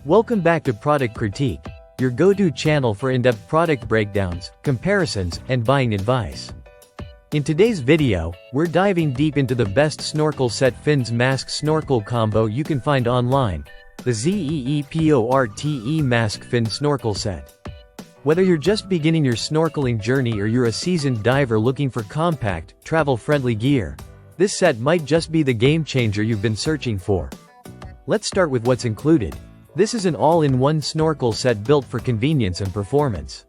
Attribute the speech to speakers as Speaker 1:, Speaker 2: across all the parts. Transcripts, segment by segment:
Speaker 1: Welcome back to Product Critique, your go-to channel for in-depth product breakdowns, comparisons, and buying advice. In today's video, we're diving deep into the best snorkel set fins mask snorkel combo you can find online, the ZEEPORTE mask fin snorkel set. Whether you're just beginning your snorkeling journey or you're a seasoned diver looking for compact, travel-friendly gear, this set might just be the game changer you've been searching for. Let's start with what's included. This is an all-in-one snorkel set built for convenience and performance.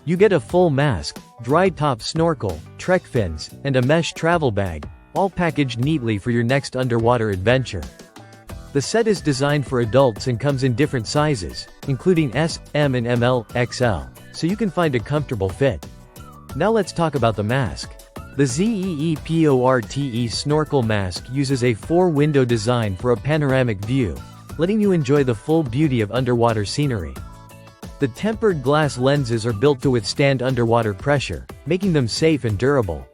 Speaker 1: You get a full mask, dry top snorkel, trek fins, and a mesh travel bag, all packaged neatly for your next underwater adventure. The set is designed for adults and comes in different sizes, including S, M and ML, XL, so you can find a comfortable fit. Now let's talk about the mask. The ZEEPORTE snorkel mask uses a 4-window design for a panoramic view, letting you enjoy the full beauty of underwater scenery. The tempered glass lenses are built to withstand underwater pressure, making them safe and durable.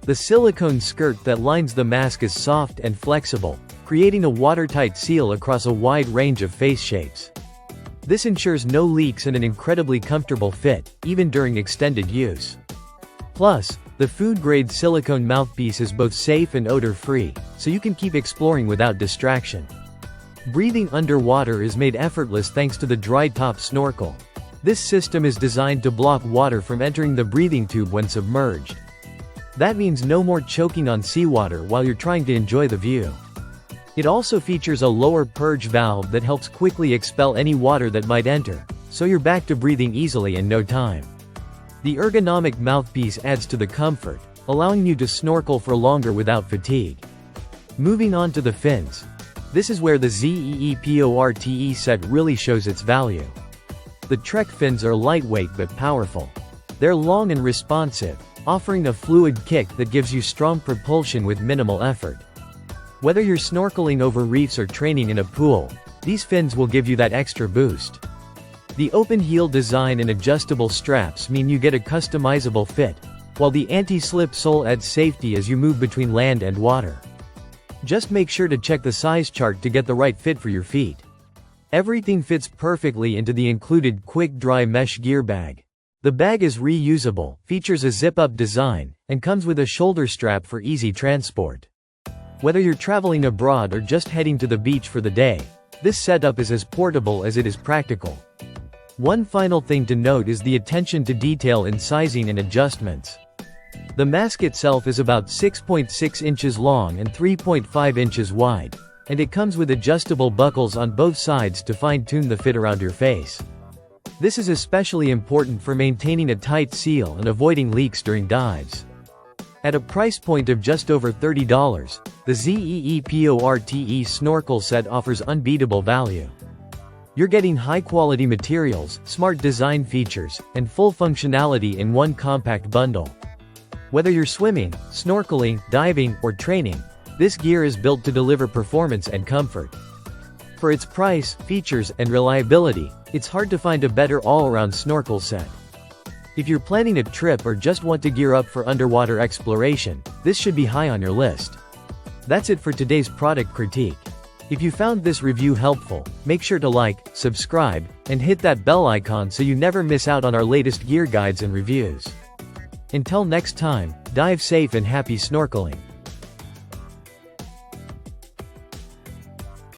Speaker 1: The silicone skirt that lines the mask is soft and flexible, creating a watertight seal across a wide range of face shapes. This ensures no leaks and an incredibly comfortable fit, even during extended use. Plus, the food-grade silicone mouthpiece is both safe and odor-free, so you can keep exploring without distraction. Breathing underwater is made effortless thanks to the dry top snorkel. This system is designed to block water from entering the breathing tube when submerged. That means no more choking on seawater while you're trying to enjoy the view. It also features a lower purge valve that helps quickly expel any water that might enter, so you're back to breathing easily in no time. The ergonomic mouthpiece adds to the comfort, allowing you to snorkel for longer without fatigue. Moving on to the fins. This is where the ZEEPORTE set really shows its value. The trek fins are lightweight but powerful. They're long and responsive, offering a fluid kick that gives you strong propulsion with minimal effort. Whether you're snorkeling over reefs or training in a pool, these fins will give you that extra boost. The open heel design and adjustable straps mean you get a customizable fit, while the anti-slip sole adds safety as you move between land and water. Just make sure to check the size chart to get the right fit for your feet. Everything fits perfectly into the included quick-dry mesh gear bag. The bag is reusable, features a zip-up design, and comes with a shoulder strap for easy transport. Whether you're traveling abroad or just heading to the beach for the day, this setup is as portable as it is practical. One final thing to note is the attention to detail in sizing and adjustments. The mask itself is about 6.6 inches long and 3.5 inches wide, and it comes with adjustable buckles on both sides to fine-tune the fit around your face. This is especially important for maintaining a tight seal and avoiding leaks during dives. At a price point of just over $30, the ZEEPORTE snorkel set offers unbeatable value. You're getting high-quality materials, smart design features, and full functionality in one compact bundle. Whether you're swimming, snorkeling, diving, or training, this gear is built to deliver performance and comfort. For its price, features, and reliability, it's hard to find a better all-around snorkel set. If you're planning a trip or just want to gear up for underwater exploration, this should be high on your list. That's it for today's product critique. If you found this review helpful, make sure to like, subscribe, and hit that bell icon so you never miss out on our latest gear guides and reviews. Until next time, dive safe and happy snorkeling.